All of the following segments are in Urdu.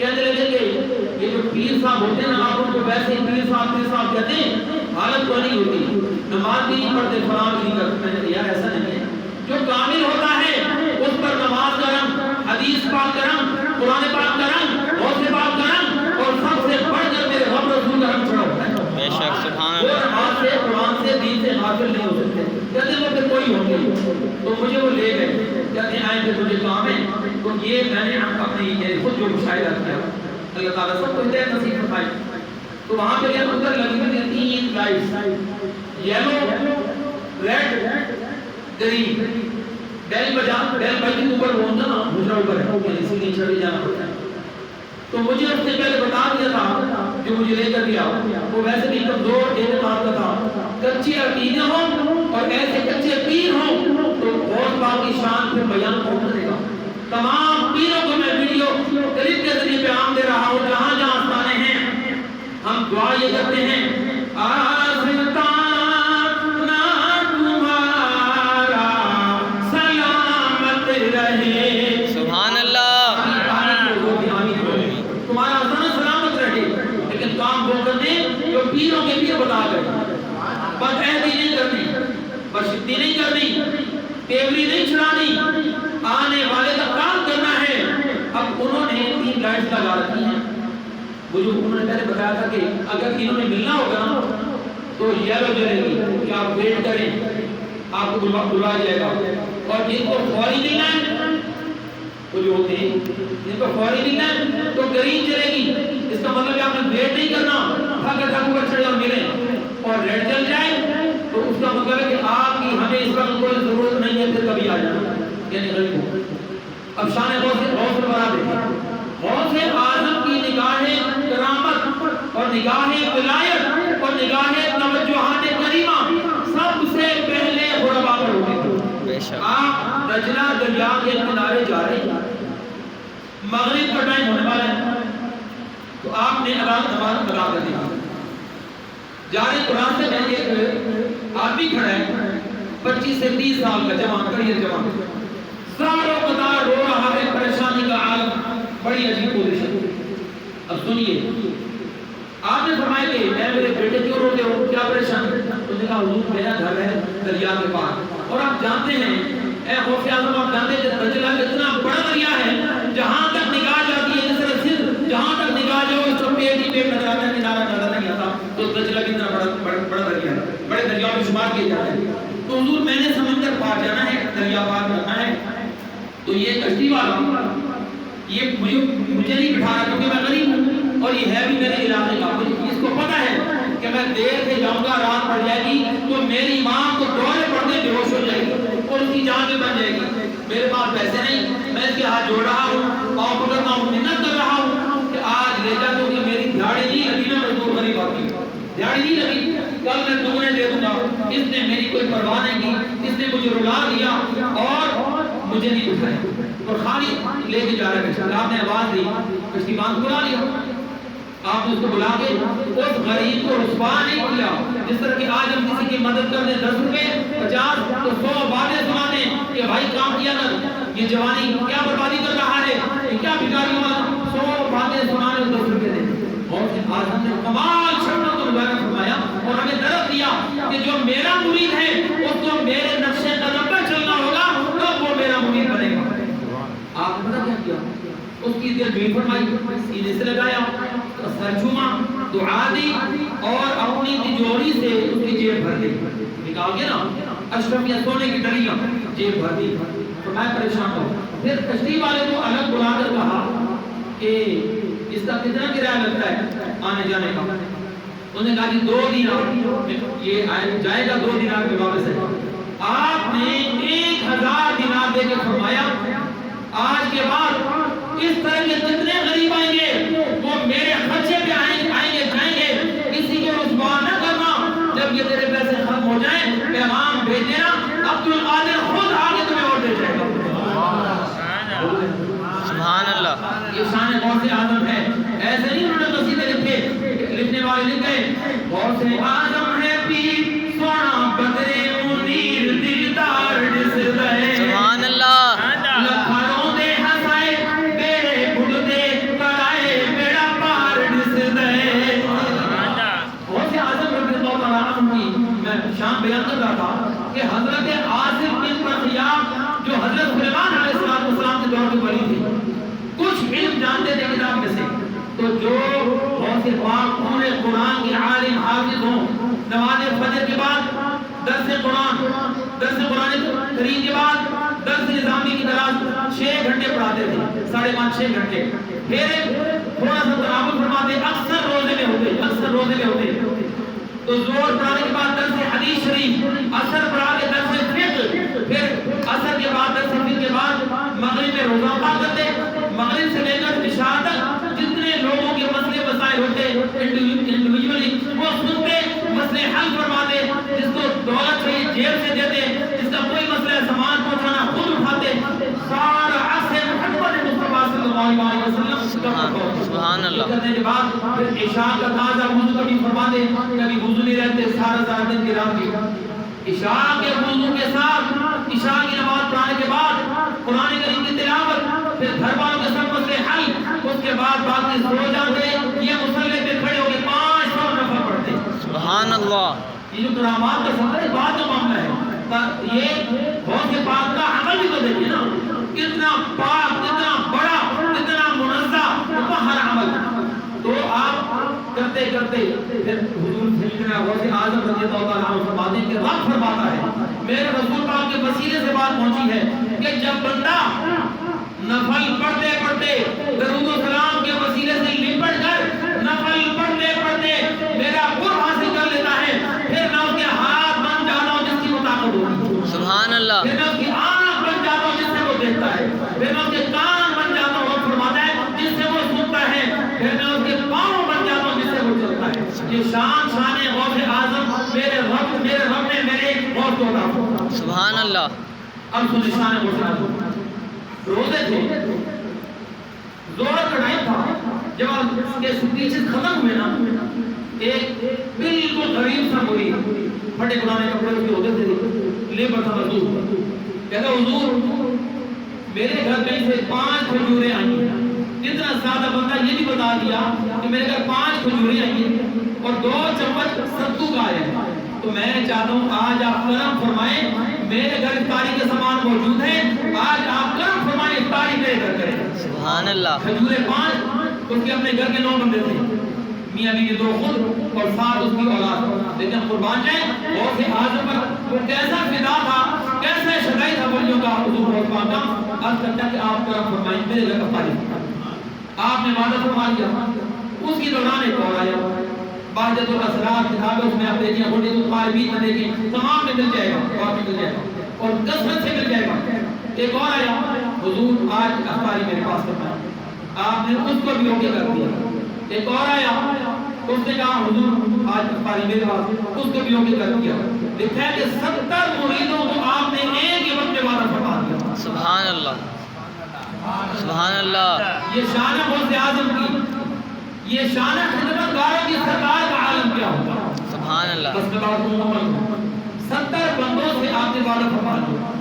کہنے لگے کہ یہ جو پیر صاحب ہوتے ہیں نا آپ ان کو ویسے پیر صاحب کہتے ہیں، حالت تو نہیں ہوتی، نماز بھی نہیں پڑھتے، فلان بھی نہیں کرتے۔ میں نے یار ایسا نہیں ہے، جو کامل ہوتا ہے اس پر نماز کا رنگ، حدیث پاک کا رنگ، قرآن پاک کا رنگ، غوث پاک کا رنگ، اور سب سے بڑھ کر میرے رب رسول کا رنگ چھڑا ہوتا ہے۔ بے شک سبحان وہ اللہ۔ نماز سے، قرآن سے، دین سے غافل نہیں ہو سکتے۔ کہتے وہ پھر کوئی ہوگی تو مجھے وہ لے گئے، کہتے آئے تھے مجھے کام ہے، تو یہ میں نے اپنی خود جو مشاہدہ کیا، اللہ تعالیٰ سب کو ہدایت نصیب فرمائے۔ تو وہاں پہ یہ ادھر لگی ہوئی تھی 3 لائٹس، یلو، ریڈ، گرین۔ بیل بجی اوپر ہوتا نا، دوسرا اوپر ہے، اسی لیے چڑھ جانا پڑتا ہے۔ تو مجھے اس نے پہلے بتا دیا تھا جو مجھے لے کر گیا، وہ ویسے بھی کمزور اعتقاد کا تھا، کچے عقیدے ہوں اور ایسے کچے پیر ہوں تو غوث پاک کی شان پھر بیان کون کرے گا۔ تمام پیروں کو میں ویڈیو کلپ کے ذریعے پیغام دے رہا ہوں، جہاں جہاں آستانے ہیں ہم دعا یہ کرتے ہیں، آستانہ تمہارا سلامت رہے، سبحان اللہ، تمہارا آستانہ سلامت رہے۔ لیکن کام وہ کرنے جو پیروں کے پیر بتا گئے، بد عہدی نہیں کرنی، بدشگی نہیں کرنی، تیوری نہیں چھڑانی، آنے والے کا کام کرنا ہے۔ اب انہوں نے 3 لائٹس لگا رکھی ہیں، وہ جو انہوں نے پہلے بتایا تھا کہ اگر انہوں نے ملنا ہوگا نا تو یلو جلے گی کہ آپ ویٹ کریں، آپ کو بلایا جائے گا، اور جن کو فوری ملنا ہے وہ جو ہوتے ہیں جن کو فوری ملنا ہے تو گرین چلے گی۔ اس کا مطلب ہے آپ نے ویٹ نہیں کرنا، تھک کر چڑھے اور ملیں، اور ریڈ چل جائے تو اس کا مطلب ہے کہ آپ کی ہمیں اس وقت کوئی ضرورت نہیں ہے، پھر کبھی آ جانا، یعنی غریب ہو۔ اب شان غوث بنا دیکھیں، غوث اعظم کی نگاہ کرامت اور نگاہ ولایت اور نگاہ توجہات کریمہ سب سے پہلے غربا پر ہوتی تھی۔ آپ دجلہ دریا کے کنارے جا رہے ہیں، مغرب کا ٹائم ہونے والا ہے، تو آپ نے نماز ادا کر دی، جاری قرآن سے میں ایک آدمی کھڑا ہے 25 سے 30 سال کا جوان، کریئر جوان، ساروں قطار رو رہا ہے، پریشانی کا عالم، بڑی عجیب پوزیشن۔ اب سنیے، آپ نے فرمایا کہ اے میرے بیٹے کیوں روتے ہو، کیا پریشانی؟ تو نے کہا حضور میرا گھر ہے دریا کے پاس، اور آپ جانتے ہیں اے غوث اعظم، آپ جانتے ہیں دجلہ اتنا بڑا دریا ہے، جہاں تک نگاہ جاتی ہے، جس طرح جہاں تک نگاہ جو اس کو پیٹ ہی پیٹ نظر آتا ہے، کنارہ نظر نہیں آتا، تو دجلہ کتنا بڑا دریا ہے، بڑے دریاؤں میں شمار کیے جاتے ہیں۔ تو حضور میں نے سمندر پار جانا ہے، دریا پار کرنا ہے، تو یہ کشتی والا یہ مجھے نہیں بٹھا رہا کیونکہ میں غریب ہوں اور یہ ہے بھی میرے علاقے کا، اس کو پتہ ہے کہ میں دیر سے جاؤں گا، رات پڑ جائے گی تو میری ماں کو دورے پڑتے بے ہوش ہو جائے گی اور اس کی جان بھی بن جائے گی۔ میرے پاس پیسے نہیں، میں اس کے ہاتھ جوڑ رہا ہوں، پاؤں پکڑ رہا ہوں، منت کر رہا ہوں کہ آج لے جا، کیونکہ میری دیہڑی نہیں لگی نا، مزدور غریب آدمی، دیہڑی نہیں لگی، کل میں دگنے دے دوں گا۔ اس نے میری کوئی پرواہ نہیں کی، اس نے مجھے رلا دیا اور مجھے نہیں اٹھایا اور خالی لے کے جا رہا ہے۔ آپ نے آواز دی، کشتی باندھ بلا لیا، آپ نے اس کو بلا کے اس غریب کو رسوا نہیں کیا۔ جس طرح کہ آج ہم کسی کی مدد کرنے 10 روپے 50 تو 100 باتیں سناتے کہ بھائی کام کیا نا، یہ جوانی کیا بربادی کر رہا ہے، یہ کیا بھکاری والا، 100 باتیں سنانے 10 روپے دے۔ اور آج ہم نے کمال شرط کو مبارک فرمایا اور ہمیں درد دیا کہ جو میرا مرید ہے اس کو میرے نقش قدم پر چلنا ہوگا تو وہ میرا مرید بنے گا۔ آپ نے پتہ کیا کیا؟ اس کی دل بھی فرمائی، سینے سے لگایا، سر جھوما، دعا دی اور اپنی تجوری سے اس کی جیب بھر دی، نکال کے نا اشرف یا سونے کی ڈلیاں جیب بھر دی۔ تو میں پریشان ہوں، پھر کشتی والے کو الگ بلا کر کہا کہ اس کا کتنا کرایہ لگتا ہے آنے جانے کا؟ انہوں نے کہا کہ 2 دینار، یہ جائے گا 2 دینار میں واپس ہے۔ آپ نے 1000 دینار دے کے فرمایا آج کے بعد اس طرح کے جتنے غریب آئیں گے وہ میرے خرچے پہ آئیں گے جائیں گے، کسی کو رسوا نہ کرنا، جب یہ تیرے پیسے ختم ہو جائیں پیغام بھیج دینا، عبد القادر خود آگے تمہیں اور دے جائے گا۔ سبحان اللہ، یہ شان غوث اعظم ہے۔ ایسے نہیں انہوں نے قصیدے لکھے، لکھنے والے لکھے غوث اعظم ہے پیر سونا بدرے منیر دلدار جس رہے، سبحان اللہ، لکھنوں دے ہسائے بیڑے بڑھتے کرائے بیان کر رہا تھا کہ حضرت عاصم بن برقیہ جو حضرت سلیمان علیہ السلام کے دور کے ولی تھے، کچھ علم جانتے تھے کتاب میں سے، تو جو غوث پاک انہیں قرآن کے عالم حافظ ہوں، نماز فجر کے بعد درس قرآن کریم کے بعد درس نظامی کی طرح 6 گھنٹے پڑھاتے تھے، 5.5-6 گھنٹے، پھر تھوڑا سا تناول فرماتے، اکثر روزے میں ہوتے تو زور پڑھانے کے بعد درس حدیث شریف، اثر پڑھا کے درس فقہ، پھر اثر کے بعد درس فقہ کے بعد مغرب میں روزہ پاک کرتے، مغرب سے لے کر عشاء تک جتنے لوگوں کے مسئلے مسائل ہوتے انڈیویجولی وہ سنتے، مسئلے حل فرماتے، جس کو دولت چاہیے جیب سے دیتے، جس کا کوئی مسئلہ سامان پہنچانا خود اٹھاتے، سارا عصر محمد مصطفیٰ صلی اللہ علیہ وسلم سبحان اللہ کرنے کے بعد پھر عشاء کا تازہ وضو کبھی فرماتے، کبھی وضو نہیں رہتے، سارا دن کی رات کی عشاء کے وضو کے ساتھ عشاء کی نماز پڑھانے کے بعد قرآن کریم کی تلاوت، پھر گھر والوں کے سب مسئلے حل، اس کے بعد باقی سو جاتے، یہ مصلی پہ کھڑے ہو کے 500 نفل پڑھتے۔ سبحان اللہ، یہ جو کرامات کا سفر ہے بات کا معاملہ ہے، یہ غوث پاک کا عمل بھی تو دیکھیے نا، کتنا پاک، کتنا بڑا، کتنا منزہ، مطہر عمل۔ تو آپ کرتے کرتے پھر حضور سیدنا غوث اعظم رضی اللہ تعالیٰ عنہ فرماتے ہیں کہ رب فرماتا ہے، میرے رسول پاک کے وسیلے سے بات پہنچی ہے کہ جب بندہ نفل پڑھتے پڑھتے درود و سلام کے وسیلے سے لپٹ کر نفل پڑھتے پڑھتے میرا قرب حاصل کر لیتا ہے، پھر میں اس کے ہاتھ بن جاتا ہوں جس کی وہ طاقت ہوگی، سبحان اللہ، پھر میں اس کی آنکھ بن جاتا ہوں جس سے وہ دیکھتا ہے، پھر میں اس کے کان بن جاتا ہوں، وہ فرماتا ہے جس سے وہ سنتا ہے، پھر میں اس کے پاؤں بن جاتا ہوں جس سے وہ چلتا ہے۔ یہ شان غوث اعظم میرے رب نے میرے غوث کو عطا فرمایا۔ سبحان اللہ۔ اب سن شان غوث اعظم، روزے تھے، زہر کا ٹائم تھا، جب اس کے سپیچز ختم ہوئے نا، ایک بالکل غریب سا مرید، پھٹے پرانے کپڑے اس کے ہوتے تھے، لیبر تھا مزدور، کہتا حضور میرے گھر کہیں سے 5 کھجوریں آئی ہیں، اتنا زیادہ بندہ یہ بھی بتا دیا کہ میرے گھر 5 کھجوریں آئی ہیں اور 2 چمچ ستو کا آیا ہے، تو میں چاہتا ہوں آج آپ کرم فرمائیں، میرے گھر افطاری کے سامان موجود ہیں، آج آپ کرم فرمائیں افطاری میرے گھر کریں۔ سبحان اللہ۔ کھجوریں 5، اس کے اپنے گھر کے 9 بندے تھے، میاں بیوی 2 خود اور 7 اس کی اولاد، لیکن قربان جائیں غوث اعظم پر وہ کیسا فدا تھا، کیسا شدائی تھا ولیوں کا حضور غوث پاک کا، عرض کرتا کہ آپ کرم فرمائیں میرے گھر افطاری۔ آپ نے وعدہ فرما لیا، اس کی دوران ایک اور آیا، باجت الاسرار کتاب اس میں آپ دیکھیں، ہونے تو طالبین میں دیکھیں، تمام میں مل جائے گا، اور مل جائے گا اور کثرت سے مل جائے گا۔ ایک اور آیا، حضور آج افطاری میرے پاس کرنا ہے، آپ نے اس کو بھی اوکے کر دیا۔ ایک اور آیا، اس نے کہا حضور آج افطاری میرے پاس، اس کو بھی اوکے کر دیا۔ لکھا ہے کہ 70 مریدوں کو آپ نے ایک ہی وقت میں وعدہ فرما دیا۔ سبحان اللہ، سبحان اللہ۔ یہ شان غوث اعظم کی، یہ شان خدمت گاروں کی سرکار کا عالم کیا ہوگا۔ سبحان اللہ۔ بس بات مکمل ہو، 70 بندوں سے آپ نے وعدہ فرما دیا،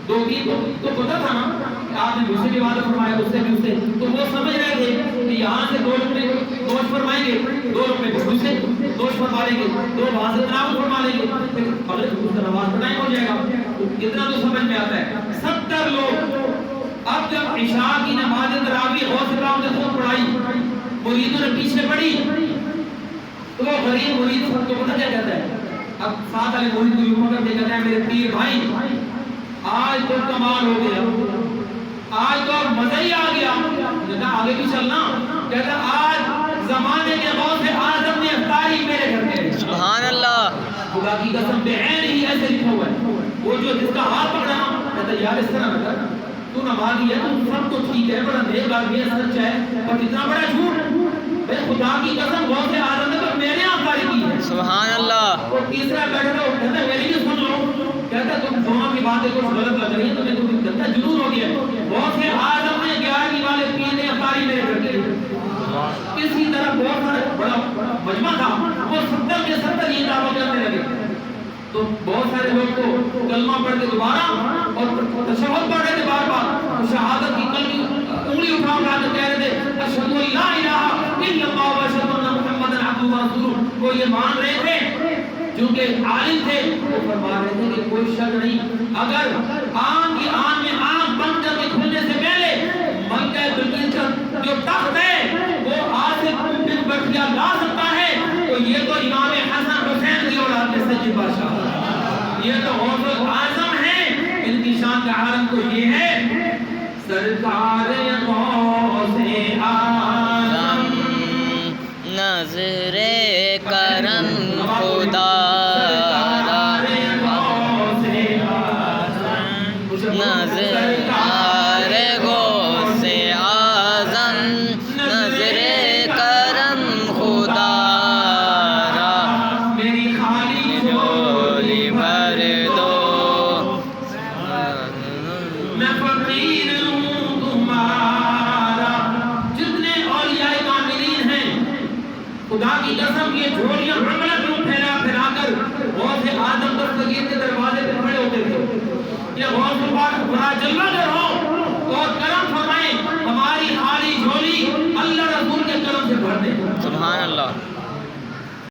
2-3 تو پتہ تھا نا کہ آپ نے مجھ سے بھی وعدہ فرمایا، اس سے بھی اس سے، تو وہ سمجھ رہے تھے کہ یہاں سے 2 روپے گوشت فرمائیں گے، 2 روپے مجھ سے گوشت فرما لیں گے، 2 وہاں سے تناول فرما لیں گے، پھر مغرب اس کا نماز پڑھنا ہی ہو جائے گا۔ اتنا تو سمجھ میں آتا ہے، 70 لوگ۔ اب جب عشاء کی نماز تراویح غوث پاک نے خود پڑھائی، مریدوں نے پیچھے پڑھی، تو وہ غریب مرید کو پتہ کیا کہتا ہے، اب ساتھ والے مرید کو یوں کر کے کہتا ہے میرے پیر بھائی آج تو کمال ہو گیا، آج تو مزہ ہی آ گیا، کہتا آگے بھی چلنا، کہتا آج زمانے کے غوث اعظم نے افطاری میرے گھر کے۔ سبحان اللہ۔ خدا کی قسم بعین ہی ایسے لکھا ہوا ہے، وہ جو جس کا ہاتھ پکڑا نا کہتا یار اس طرح نہ کر، تو نمازی ہے، تو سب تو ٹھیک ہے، بڑا نیک آدمی ہے، سچ ہے، اور اتنا بڑا جھوٹ، بھائی خدا کی قسم غوث اعظم نے تو میرے افطاری کی ہے۔ سبحان اللہ۔ اور تیسرا بیٹھا تو کہتا میری بھی سن لو، کہتا تم دونوں کی باتیں کچھ غلط لگ رہی ہیں، تمہیں تو کہتا جنون ہو گیا ہے، غوث اعظم نے 11 والے پیر نے افطاری میرے گھر کے لیے۔ اسی طرح بہت سارا بڑا مجمع تھا، وہ 70 کے 70 یہ دعویٰ کرنے لگے، تو بہت سارے لوگ کو کلمہ پڑھ کے دوبارہ اور تشہد پڑھ رہے تھے، بار بار شہادت کی کلمی انگلی اٹھا کے کہہ رہے تھے اشہد ان لا الہ الا اللہ و اشہد ان محمدا عبدہ و رسولہ، وہ یہ مان رہے تھے چونکہ عالم تھے وہ فرما رہے تھے کہ کوئی شک نہیں، اگر آن کی آن میں آنکھ بند کر کے کھلنے سے پہلے ملکہ بلقیس کا جو تخت ہے وہ آصف بن برقیہ لا سکتا ہے تو یہ تو امام حسن حسین کی اولاد میں سچی بادشاہ، یہ تو غوث الاعظم ہے، ان کی شان کا عالم تو یہ ہے سرکار غوث اعظم نظر کرم خدا نظر غوث اعظم نظر کرم خدا میری خالی جھولی بھر دو میں فقیر ہوں تمہارا۔ جتنے اولیاء کاملین ہیں خدا کی قسم یہ جھولیاں حملہ کیوں پھیلا پھیلا کر غوث اعظم دستگیر کے دروازے پہ کھڑے ہوتے تھے کہ غوث پاک بڑا جلوہ گر ہو اور کرم فرمائیں ہماری